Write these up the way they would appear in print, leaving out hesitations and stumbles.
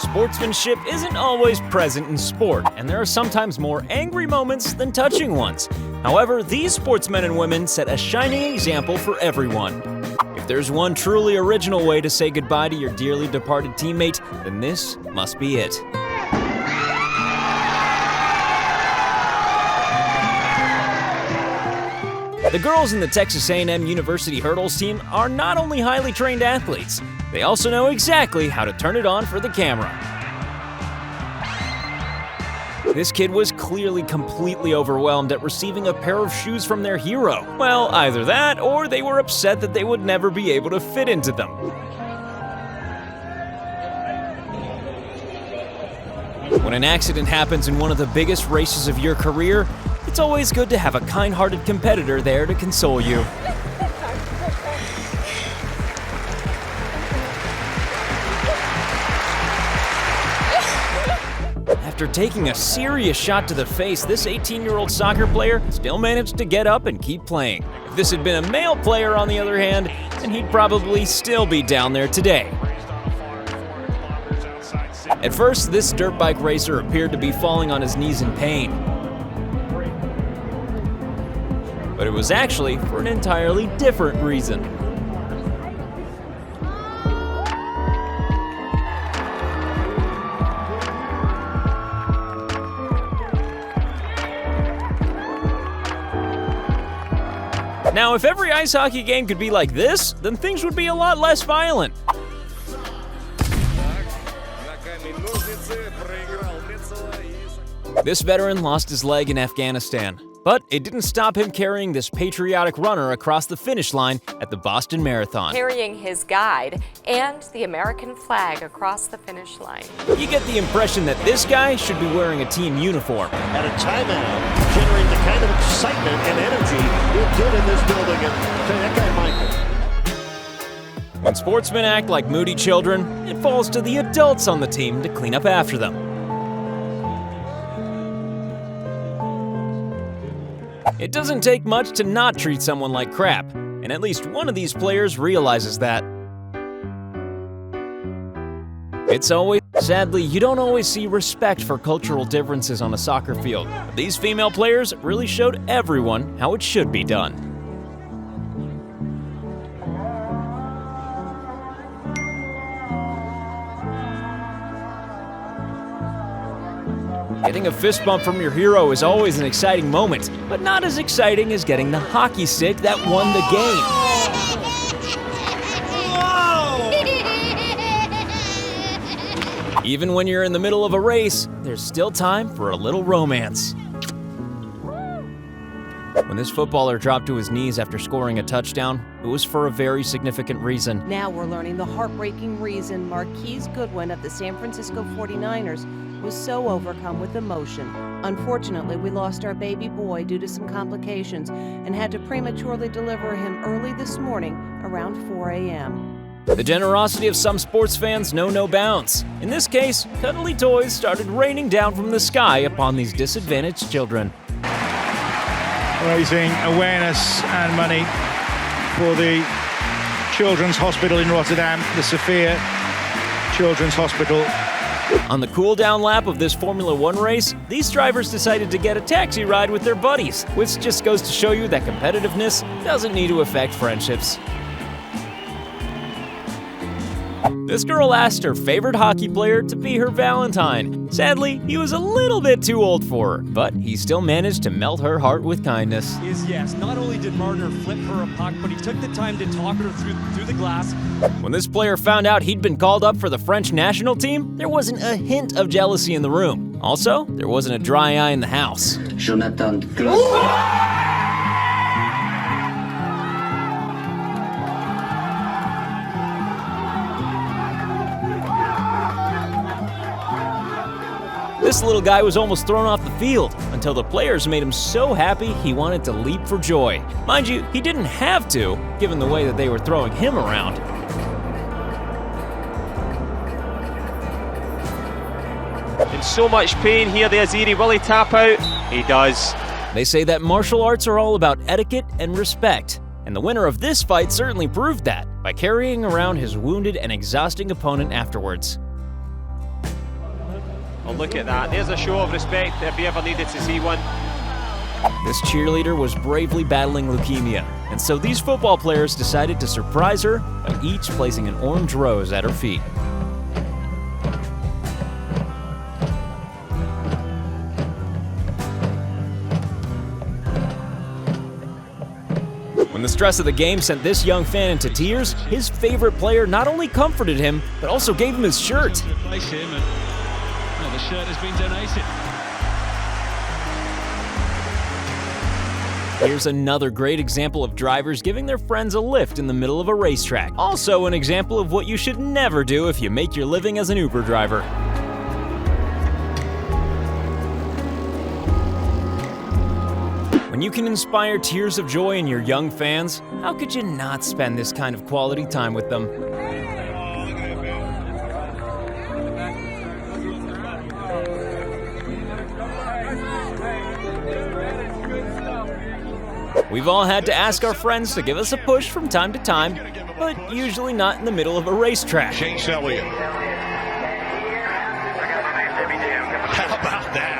Sportsmanship isn't always present in sport, and there are sometimes more angry moments than touching ones. However, these sportsmen and women set a shining example for everyone. If there's one truly original way to say goodbye to your dearly departed teammate, then this must be it. The girls in the Texas A&M University hurdles team are not only highly trained athletes, they also know exactly how to turn it on for the camera. This kid was clearly completely overwhelmed at receiving a pair of shoes from their hero. Well, either that, or they were upset that they would never be able to fit into them. When an accident happens in one of the biggest races of your career, it's always good to have a kind-hearted competitor there to console you. After taking a serious shot to the face, this 18-year-old soccer player still managed to get up and keep playing. If this had been a male player, on the other hand, then he'd probably still be down there today. At first, this dirt bike racer appeared to be falling on his knees in pain. But it was actually for an entirely different reason. Now, if every ice hockey game could be like this, then things would be a lot less violent. This veteran lost his leg in Afghanistan, but it didn't stop him carrying this patriotic runner across the finish line at the Boston Marathon. Carrying his guide and the American flag across the finish line. You get the impression that this guy should be wearing a team uniform. At a timeout, generating the kind of excitement and energy you did in this building, and that guy Michael. When sportsmen act like moody children, it falls to the adults on the team to clean up after them. It doesn't take much to not treat someone like crap, and at least one of these players realizes that. Sadly, you don't always see respect for cultural differences on a soccer field, but these female players really showed everyone how it should be done. Getting a fist bump from your hero is always an exciting moment, but not as exciting as getting the hockey stick that won the game. Even when you're in the middle of a race, there's still time for a little romance. When this footballer dropped to his knees after scoring a touchdown, it was for a very significant reason. Now we're learning the heartbreaking reason Marquise Goodwin of the San Francisco 49ers was so overcome with emotion. Unfortunately, we lost our baby boy due to some complications and had to prematurely deliver him early this morning around 4 a.m. The generosity of some sports fans know no bounds. In this case, cuddly toys started raining down from the sky upon these disadvantaged children. Raising awareness and money for the Children's Hospital in Rotterdam, the Sophia Children's Hospital. On the cool-down lap of this Formula One race, these drivers decided to get a taxi ride with their buddies, which just goes to show you that competitiveness doesn't need to affect friendships. This girl asked her favorite hockey player to be her Valentine. Sadly, he was a little bit too old for her, but he still managed to melt her heart with kindness. Yes, not only did Marner flip her a puck, but he took the time to talk her through the glass. When this player found out he'd been called up for the French national team, there wasn't a hint of jealousy in the room. Also, there wasn't a dry eye in the house. Jonathan. This little guy was almost thrown off the field until the players made him so happy he wanted to leap for joy. Mind you, he didn't have to, given the way that they were throwing him around. In so much pain here, the Aziri, will he tap out? He does. They say that martial arts are all about etiquette and respect, and the winner of this fight certainly proved that by carrying around his wounded and exhausting opponent afterwards. Oh, look at that. There's a show of respect if you ever needed to see one. This cheerleader was bravely battling leukemia, and so these football players decided to surprise her by each placing an orange rose at her feet. When the stress of the game sent this young fan into tears, his favorite player not only comforted him, but also gave him his shirt. Replace him, and well, the shirt has been donated. Here's another great example of drivers giving their friends a lift in the middle of a racetrack. Also an example of what you should never do if you make your living as an Uber driver. When you can inspire tears of joy in your young fans, how could you not spend this kind of quality time with them? We've all had to ask our friends to give us a push from time to time, but usually not in the middle of a racetrack. Chase Elliott. How about that?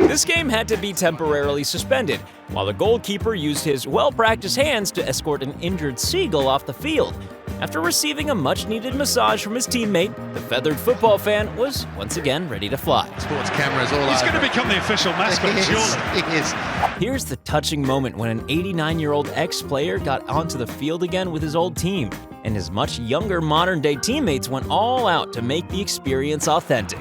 This game had to be temporarily suspended, while the goalkeeper used his well-practiced hands to escort an injured seagull off the field. After receiving a much-needed massage from his teammate, the feathered football fan was once again ready to fly. Sports cameras all He's over. going to become the official mascot, surely. He is. Here's the touching moment when an 89-year-old ex-player got onto the field again with his old team, and his much younger modern-day teammates went all out to make the experience authentic.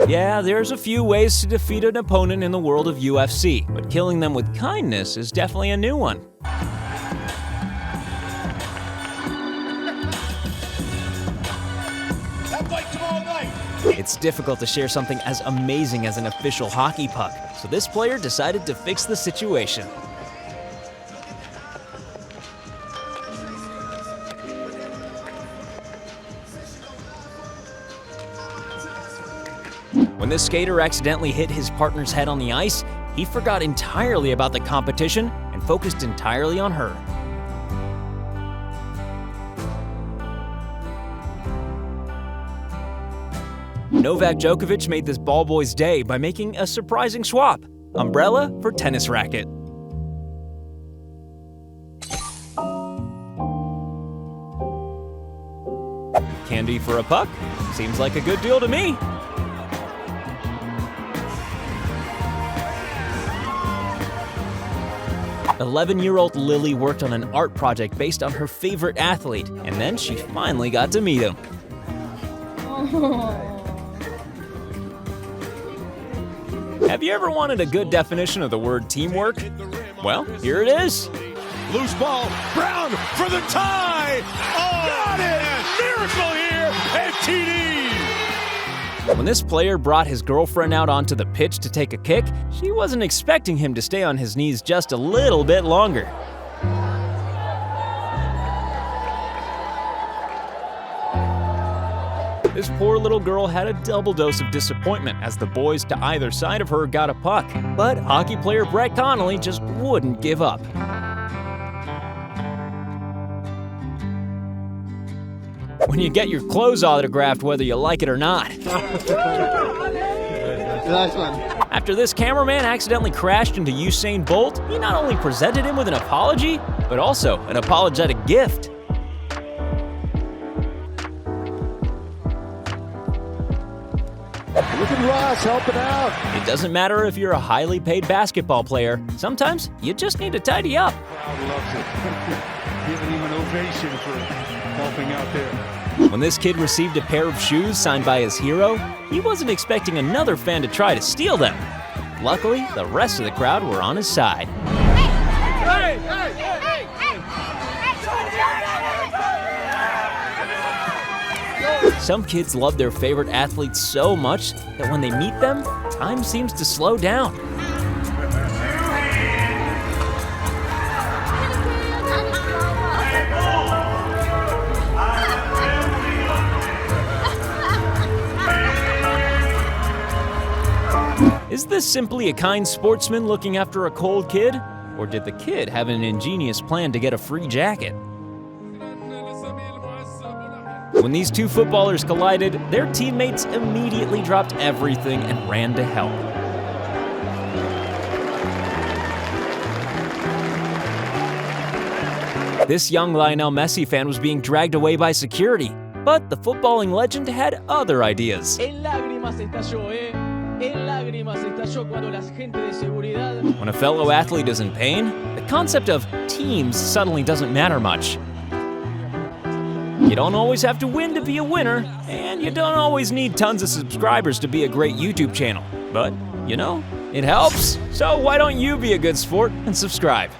Yeah, there's a few ways to defeat an opponent in the world of UFC, but killing them with kindness is definitely a new one. It's difficult to share something as amazing as an official hockey puck, so this player decided to fix the situation. When this skater accidentally hit his partner's head on the ice, he forgot entirely about the competition and focused entirely on her. Novak Djokovic made this ball boy's day by making a surprising swap: umbrella for tennis racket. Candy for a puck? Seems like a good deal to me. "11-year-old Lily worked on an art project based on her favorite athlete, and then she finally got to meet him. Have you ever wanted a good definition of the word teamwork? Well, here it is. Loose ball. Brown for the tie. Oh, got it! Miracle here at TD. When this player brought his girlfriend out onto the pitch to take a kick, she wasn't expecting him to stay on his knees just a little bit longer. This poor little girl had a double dose of disappointment as the boys to either side of her got a puck, but hockey player Brett Connolly just wouldn't give up. When you get your clothes autographed whether you like it or not. Nice one. After this cameraman accidentally crashed into Usain Bolt, he not only presented him with an apology, but also an apologetic gift. Look at Ross helping out. It doesn't matter if you're a highly paid basketball player. Sometimes you just need to tidy up. Crowd loves it. Giving him an ovation for helping out there. When this kid received a pair of shoes signed by his hero, he wasn't expecting another fan to try to steal them. Luckily, the rest of the crowd were on his side. Some kids love their favorite athletes so much that when they meet them, time seems to slow down. Is this simply a kind sportsman looking after a cold kid? Or did the kid have an ingenious plan to get a free jacket? When these two footballers collided, their teammates immediately dropped everything and ran to help. This young Lionel Messi fan was being dragged away by security, but the footballing legend had other ideas. When a fellow athlete is in pain, the concept of teams suddenly doesn't matter much. You don't always have to win to be a winner, and you don't always need tons of subscribers to be a great YouTube channel. But, you know, it helps. So why don't you be a good sport and subscribe?